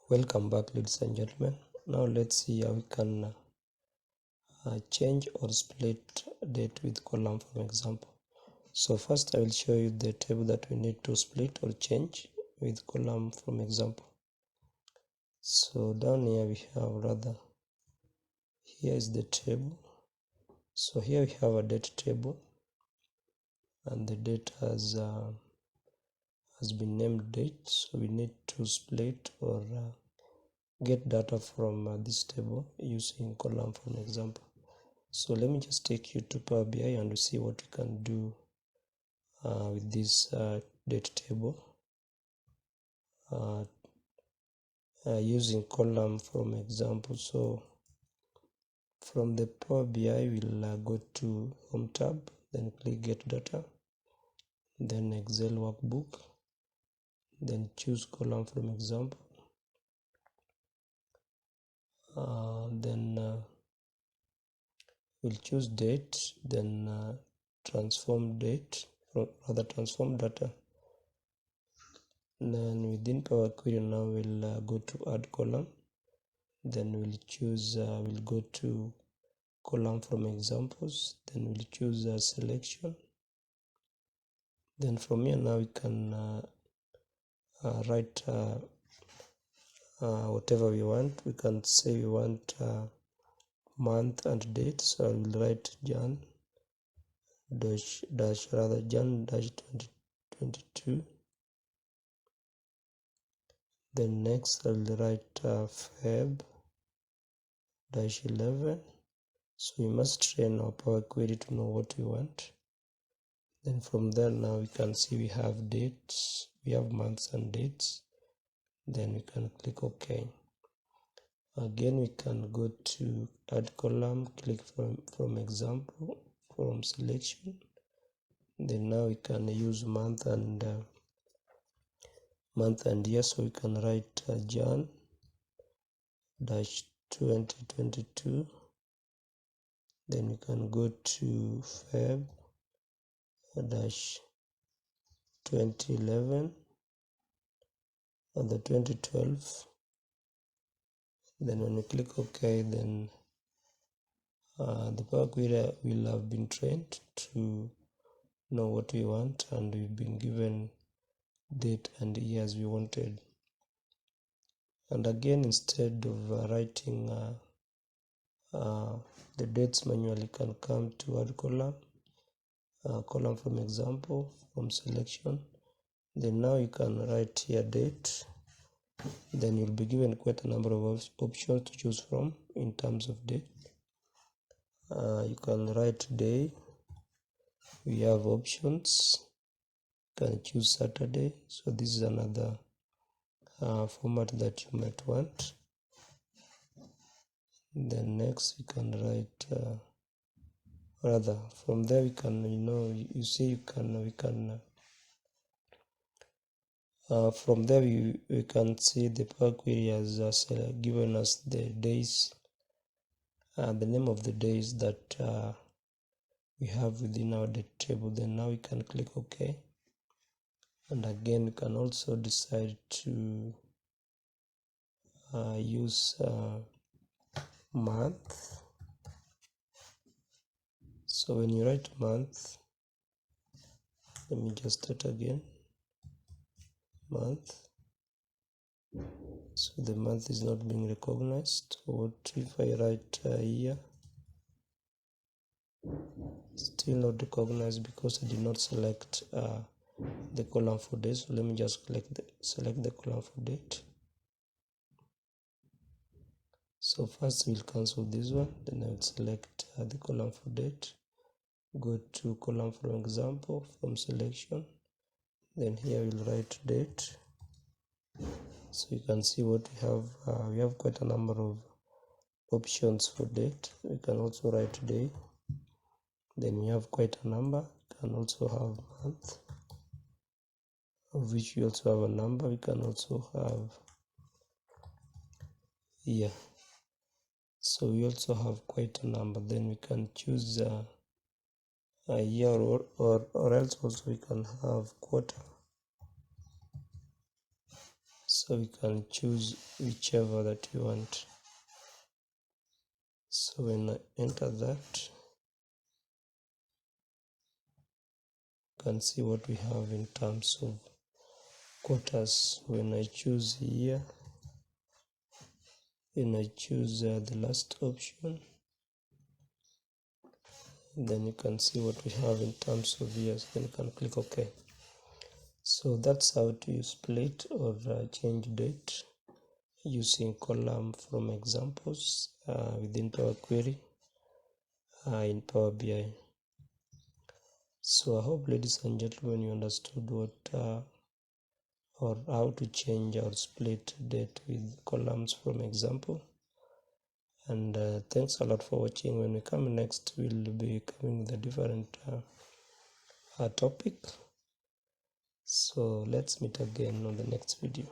Welcome back, ladies and gentlemen. Now let's see how we can change or split date with column from example. So first I will show you the table that we need to split or change with column from example. So down here we have here is the table. So here we have a date table and the date has been named date. So we need to split or get data from this table using column from example. So let me just take you to Power BI and we see what we can do with this date table using column from example. So from the Power BI we'll go to Home tab, then click Get Data, then Excel Workbook, then choose column from example, then we'll choose date, then transform data. Then within Power Query now we'll go to Add Column, then we'll go to column from examples, then we'll choose selection. Then from here now we can write whatever we want. We can say we want month and date, so I will write Jan dash 2022. Then next I will write Feb dash 11. So we must train our Power Query to know what we want. Then from there now we can see we have dates, we have months and dates. Then we can click OK. Again we can go to Add Column, click from example, from selection. Then now we can use month and year, so we can write Jan dash 2022. Then we can go to Feb dash 2011 and the 2012. Then when we click OK, then the Power Query will have been trained to know what we want, and we've been given date and years we wanted. And again, instead of writing the dates manually, can come to Add Column, column from example, from selection. Then now you can write here date. Then you'll be given quite a number of options to choose from in terms of date. You can write day. We have options. You can choose Saturday. So this is another format that you might want. Then next you can write from there we can from there we can see the Power Query has given us the days, the name of the days that we have within our date table. Then now we can click OK, and again we can also decide to use month. So when you write month, let me just start again, month. So the month is not being recognized. What if I write year? Still not recognized because I did not select the column for date. So let me just select the column for date. So first we'll cancel this one, then I will select the column for date, go to column from example, from selection, then here we'll write date. So you can see what we have. We have quite a number of options for date. We can also write day. Then we have quite a number. We can also have month, of which we also have a number. We can also have year. So we also have quite a number. Then we can choose a year or else also we can have quarter. So so we can choose whichever that you want. So when I enter that, you can see what we have in terms of quarters. When I choose here, when I choose the last option, then you can see what we have in terms of years. Then you can click OK. So that's how to split or change date using column from examples within Power Query in Power BI. So I hope, ladies and gentlemen, you understood what or how to change or split date with columns from example. And thanks a lot for watching. When we come next, we'll be coming with a different topic. So let's meet again on the next video.